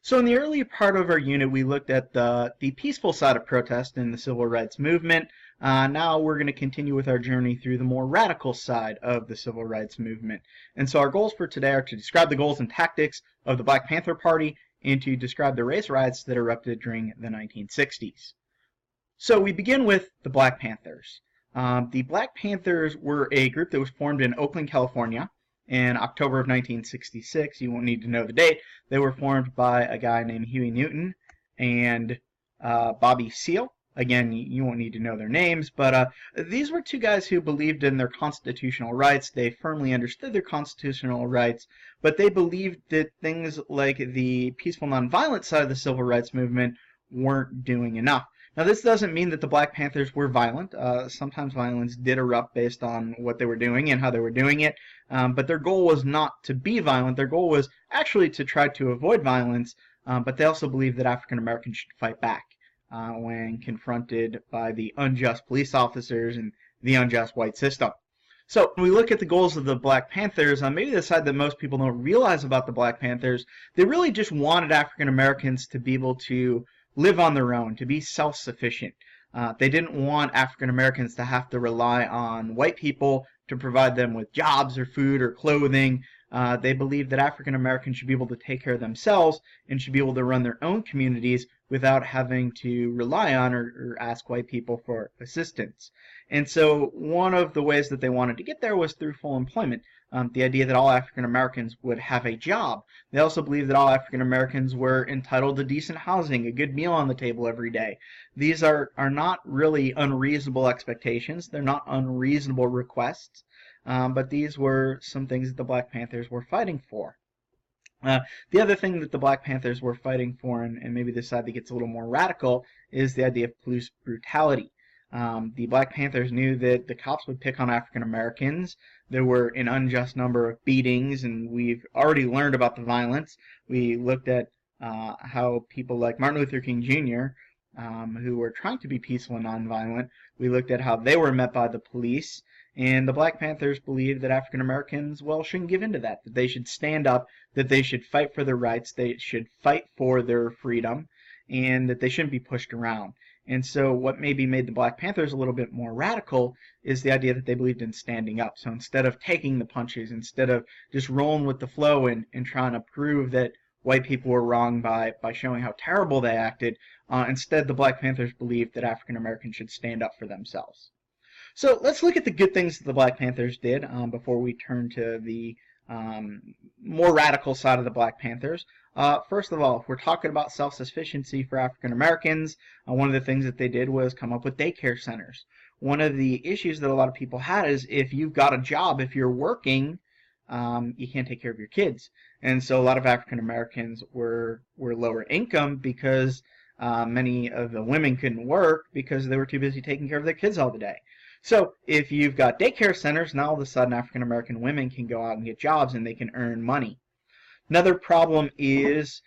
So in the early part of our unit, we looked at the peaceful side of protest in the civil rights movement. Now we're going to continue with our journey through the more radical side of the civil rights movement. And so our goals for today are to describe the goals and tactics of the Black Panther Party and to describe the race riots that erupted during the 1960s. So we begin with the Black Panthers. The Black Panthers were a group that was formed in Oakland, California in October of 1966. You won't need to know the date. They were formed by a guy named Huey Newton and Bobby Seale. Again, you won't need to know their names, but these were two guys who believed in their constitutional rights. They firmly understood their constitutional rights, but they believed that things like the peaceful nonviolent side of the civil rights movement weren't doing enough. Now, this doesn't mean that the Black Panthers were violent. Sometimes violence did erupt based on what they were doing and how they were doing it, but their goal was not to be violent. Their goal was actually to try to avoid violence, but they also believed that African Americans should fight back when confronted by the unjust police officers and the unjust white system. So when we look at the goals of the Black Panthers, maybe the side that most people don't realize about the Black Panthers, they really just wanted African Americans to be able to live on their own, to be self-sufficient. They didn't want African Americans to have to rely on white people to provide them with jobs or food or clothing. They believed that African Americans should be able to take care of themselves and should be able to run their own communities without having to rely on or ask white people for assistance. And so one of the ways that they wanted to get there was through full employment. The idea that all African Americans would have a job. They also believed that all African Americans were entitled to decent housing, a good meal on the table every day. These are not really unreasonable expectations. They're not unreasonable requests, but these were some things that the Black Panthers were fighting for. The other thing that the Black Panthers were fighting for, and maybe this side that gets a little more radical, is the idea of police brutality. The Black Panthers knew that the cops would pick on African Americans. There were an unjust number of beatings, and we've already learned about the violence. We looked at how people like Martin Luther King Jr., who were trying to be peaceful and nonviolent, we looked at how they were met by the police. And the Black Panthers believed that African Americans, well, shouldn't give in to that they should stand up, that they should fight for their rights, they should fight for their freedom, and that they shouldn't be pushed around. And so what maybe made the Black Panthers a little bit more radical is the idea that they believed in standing up. So instead of taking the punches, instead of just rolling with the flow and trying to prove that white people were wrong by showing how terrible they acted, instead the Black Panthers believed that African Americans should stand up for themselves. So let's look at the good things that the Black Panthers did before we turn to the more radical side of the Black Panthers. First of all, if we're talking about self-sufficiency for African Americans, one of the things that they did was come up with daycare centers. One of the issues that a lot of people had is if you've got a job, if you're working, you can't take care of your kids. And so a lot of African Americans were lower income because many of the women couldn't work because they were too busy taking care of their kids all the day. So if you've got daycare centers, now all of a sudden African American women can go out and get jobs and they can earn money. Another problem is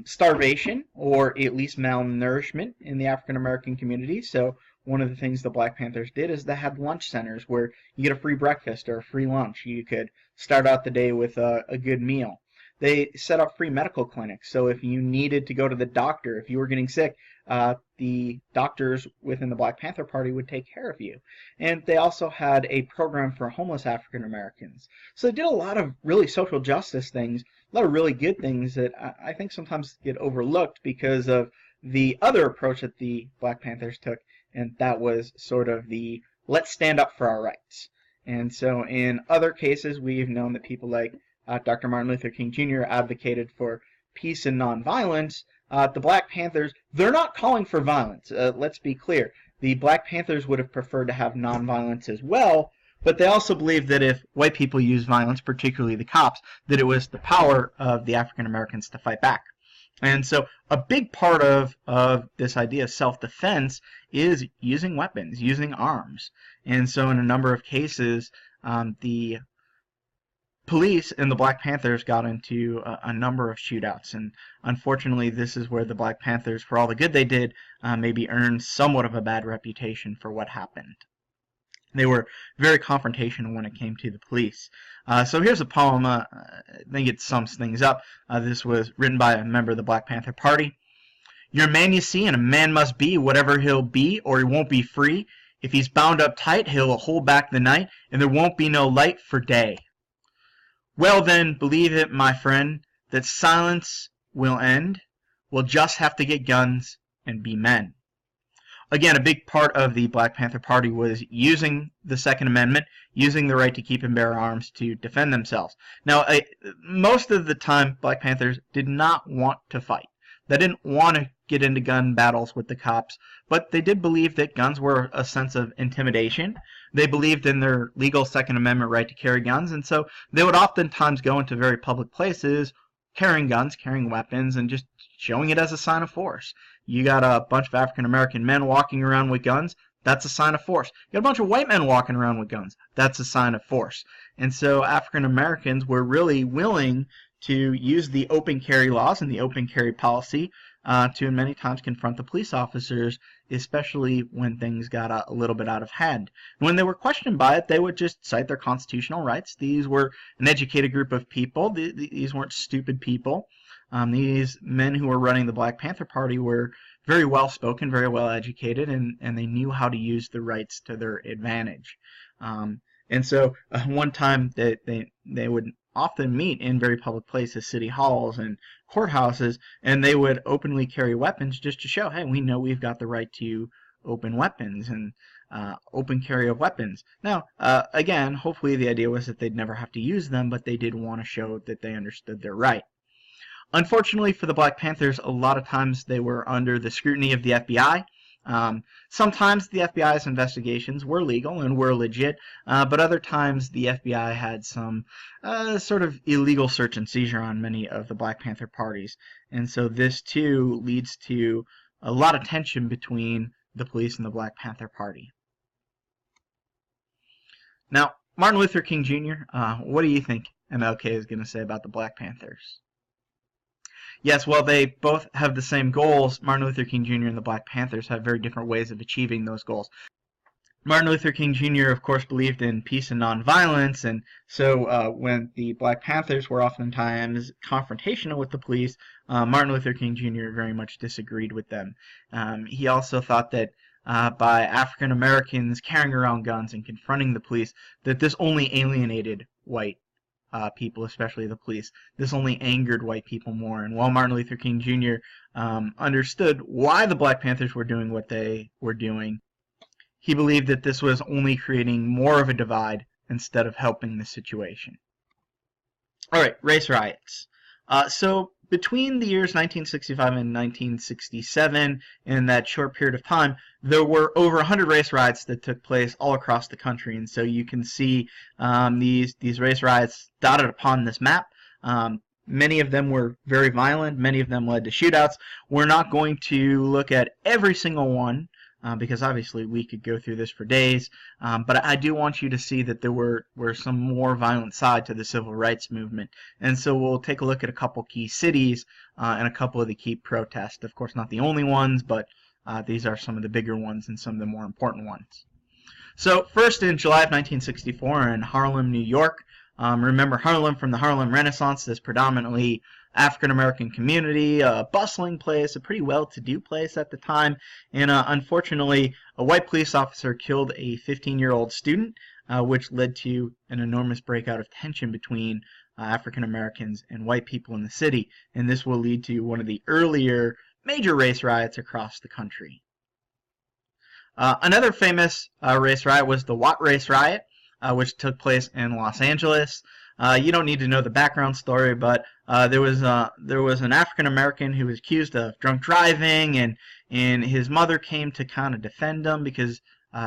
starvation, or at least malnourishment in the African American community. So one of the things the Black Panthers did is they had lunch centers where you get a free breakfast or a free lunch. You could start out the day with a good meal. They set up free medical clinics. So if you needed to go to the doctor, if you were getting sick, the doctors within the Black Panther Party would take care of you. And they also had a program for homeless African Americans. So they did a lot of really social justice things, a lot of really good things that I think sometimes get overlooked because of the other approach that the Black Panthers took, and that was sort of the let's stand up for our rights. And so in other cases, we've known that people like Dr. Martin Luther King Jr. advocated for peace and nonviolence. The Black Panthers, they're not calling for violence. Let's be clear. The Black Panthers would have preferred to have nonviolence as well, but they also believed that if white people use violence, particularly the cops, that it was the power of the African Americans to fight back. And so a big part of this idea of self-defense is using weapons, using arms. And so in a number of cases, the police and the Black Panthers got into a number of shootouts, and unfortunately this is where the Black Panthers, for all the good they did, maybe earned somewhat of a bad reputation for what happened. They were very confrontational when it came to the police. So here's a poem. I think it sums things up. This was written by a member of the Black Panther Party. You're a man, you see, and a man must be whatever he'll be, or he won't be free. If he's bound up tight, he'll hold back the night, and there won't be no light for day. Well then, believe it, my friend, that silence will end. We'll just have to get guns and be men. Again, a big part of the Black Panther Party was using the Second Amendment, using the right to keep and bear arms to defend themselves. Now, most of the time, Black Panthers did not want to fight. They didn't want to get into gun battles with the cops, but they did believe that guns were a sense of intimidation. They believed in their legal Second Amendment right to carry guns, and so they would oftentimes go into very public places carrying guns, carrying weapons, and just showing it as a sign of force. You got a bunch of African-American men walking around with guns, that's a sign of force. You got a bunch of white men walking around with guns, that's a sign of force. And so African-Americans were really willing to use the open carry laws and the open carry policy to many times confront the police officers, especially when things got a little bit out of hand. When they were questioned by it, they would just cite their constitutional rights. These were an educated group of people. These weren't stupid people. These men who were running the Black Panther Party were very well spoken, very well educated, and they knew how to use the rights to their advantage. And so one time they would often meet in very public places, city halls and courthouses, and they would openly carry weapons just to show, hey, we know we've got the right to open weapons and open carry of weapons. Now, again, hopefully the idea was that they'd never have to use them, but they did want to show that they understood their right. Unfortunately for the Black Panthers, a lot of times they were under the scrutiny of the FBI. Sometimes the FBI's investigations were legal and were legit, but other times the FBI had some sort of illegal search and seizure on many of the Black Panther parties. And so this too leads to a lot of tension between the police and the Black Panther Party. Now, Martin Luther King Jr., what do you think MLK is going to say about the Black Panthers? Yes, well, they both have the same goals. Martin Luther King Jr. and the Black Panthers have very different ways of achieving those goals. Martin Luther King Jr., of course, believed in peace and nonviolence, and so when the Black Panthers were oftentimes confrontational with the police, Martin Luther King Jr. very much disagreed with them. He also thought that by African Americans carrying around guns and confronting the police, that this only alienated white people, especially the police. This only angered white people more. And while Martin Luther King Jr. Understood why the Black Panthers were doing what they were doing, he believed that this was only creating more of a divide instead of helping the situation. All right, race riots. So between the years 1965 and 1967, in that short period of time, there were over 100 race riots that took place all across the country. And so you can see these race riots dotted upon this map. Many of them were very violent. Many of them led to shootouts. We're not going to look at every single one, because obviously we could go through this for days, but I do want you to see that there were some more violent side to the civil rights movement. And so we'll take a look at a couple key cities and a couple of the key protests. Of course, not the only ones, but these are some of the bigger ones and some of the more important ones. So first, in July of 1964 in Harlem, New York. Remember Harlem from the Harlem Renaissance, this predominantly African-American community, a bustling place, a pretty well-to-do place at the time, and unfortunately a white police officer killed a 15-year-old student, which led to an enormous breakout of tension between African-Americans and white people in the city, and this will lead to one of the earlier major race riots across the country. Another famous race riot was the Watt Race Riot, which took place in Los Angeles. You don't need to know the background story, but there was an African American who was accused of drunk driving, and his mother came to kind of defend him because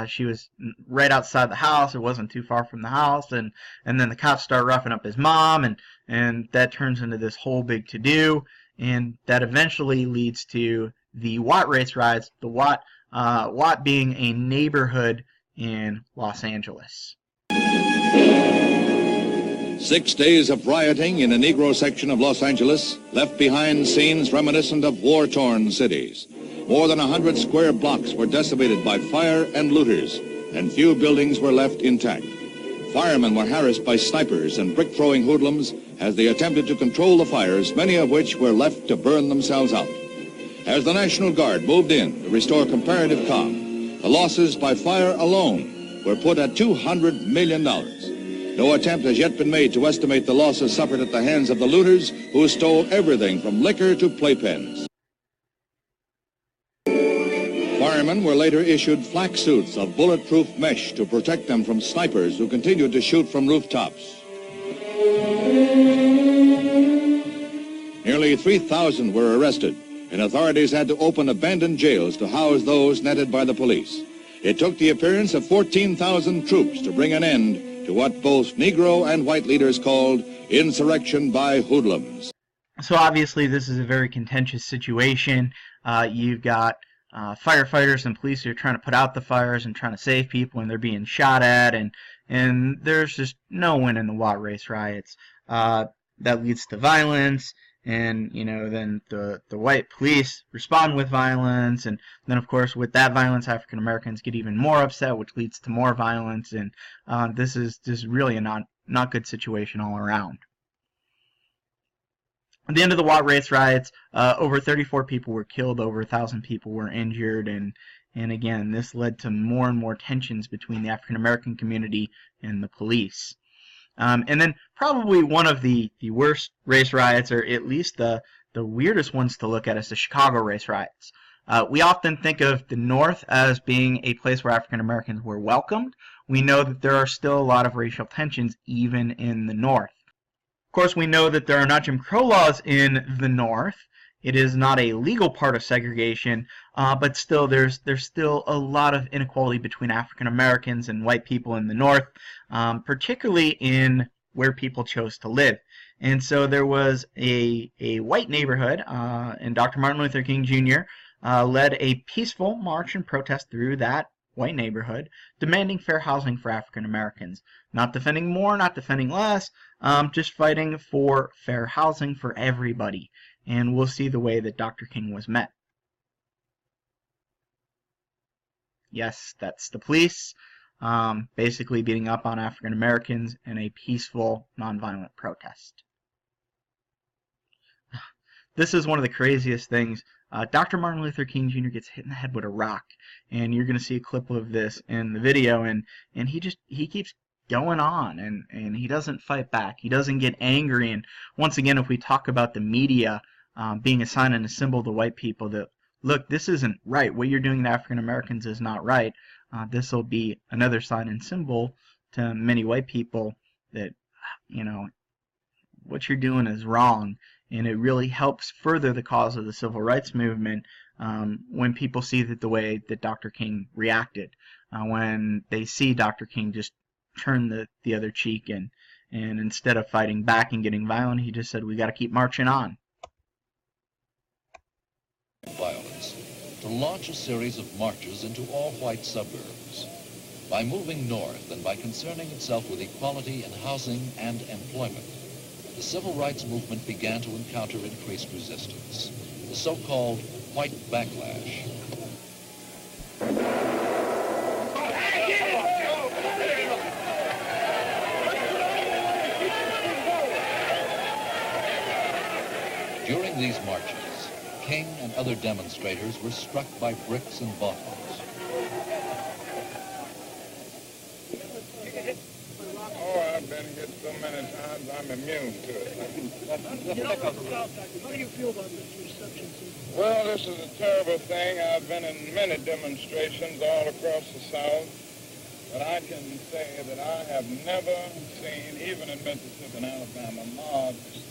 she was right outside the house. It wasn't too far from the house, and then the cops start roughing up his mom, and that turns into this whole big to-do, and that eventually leads to the Watt Race Riots. The Watt being a neighborhood in Los Angeles. 6 days of rioting in a Negro section of Los Angeles left behind scenes reminiscent of war-torn cities. More than 100 square blocks were decimated by fire and looters. and few buildings were left intact. Firemen were harassed by snipers and brick-throwing hoodlums as they attempted to control the fires, many of which were left to burn themselves out. As the National Guard moved in to restore comparative calm, the losses by fire alone were put at $200 million. No attempt has yet been made to estimate the losses suffered at the hands of the looters who stole everything from liquor to playpens. Firemen were later issued flak suits of bulletproof mesh to protect them from snipers who continued to shoot from rooftops. Nearly 3,000 were arrested, and authorities had to open abandoned jails to house those netted by the police. It took the appearance of 14,000 troops to bring an end to what both Negro and white leaders called insurrection by hoodlums. So obviously this is a very contentious situation. You've got firefighters and police who are trying to put out the fires and trying to save people, and they're being shot at, and there's just no win in the race riots. That leads to violence, and then the white police respond with violence, and then of course with that violence African Americans get even more upset, which leads to more violence, and this is really a not good situation all around. At the end of the race riots, over 34 people were killed, over 1,000 people were injured, and again, this led to more and more tensions between the African American community and the police. And then probably one of the worst race riots, or at least the weirdest ones to look at, is the Chicago race riots. We often think of the North as being a place where African Americans were welcomed. We know that there are still a lot of racial tensions even in the North. Of course, we know that there are not Jim Crow laws in the North. It is not a legal part of segregation, but still there's still a lot of inequality between African Americans and white people in the North, particularly in where people chose to live. And so there was a white neighborhood, and Dr. Martin Luther King Jr. Led a peaceful march and protest through that white neighborhood, demanding fair housing for African Americans. Not defending more, not defending less, just fighting for fair housing for everybody. And we'll see the way that Dr. King was met. Yes, that's the police, basically beating up on African Americans in a peaceful, nonviolent protest. This is one of the craziest things. Dr. Martin Luther King Jr. gets hit in the head with a rock, and you're going to see a clip of this in the video, and he keeps going on, and he doesn't fight back. He doesn't get angry, and once again, if we talk about the media being a sign and a symbol to white people that, look, this isn't right, what you're doing to African Americans is not right, this will be another sign and symbol to many white people that, what you're doing is wrong. And it really helps further the cause of the civil rights movement when people see that the way that Dr. King reacted, when they see Dr. King just turn the other cheek, and instead of fighting back and getting violent, he just said, we got to keep marching on. Violence to launch a series of marches into all white suburbs. By moving north and by concerning itself with equality in housing and employment, the civil rights movement began to encounter increased resistance, the so-called white backlash. During these marches, King and other demonstrators were struck by bricks and bottles. Oh, I've been hit so many times, I'm immune to it. How do you feel about this reception? Well, this is a terrible thing. I've been in many demonstrations all across the South, but I can say that I have never seen, even in Mississippi and Alabama, mobs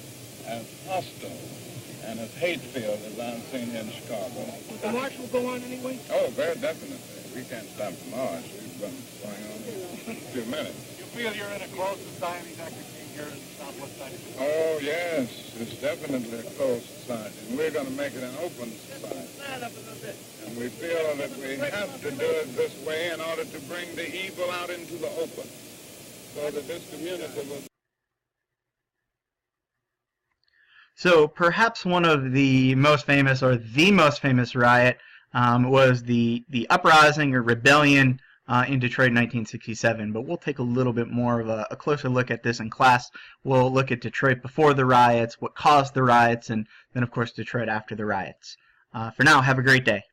as hostile and as hate-filled as I've seen here in Chicago. The march will go on anyway? Oh, very definitely. We can't stop the march. We've been going on in a few minutes. You feel you're in a close society, Dr. King, here in the southwest side of the Oh, yes. It's definitely a closed society. And we're going to make it an open society. Stand up a little bit. And we feel that we have to do it this way in order to bring the evil out into the open, so that this community will... So perhaps one of the most famous, or the most famous riot, was the uprising or rebellion in Detroit in 1967, but we'll take a little bit more of a closer look at this in class. We'll look at Detroit before the riots, what caused the riots, and then, of course, Detroit after the riots. For now, have a great day.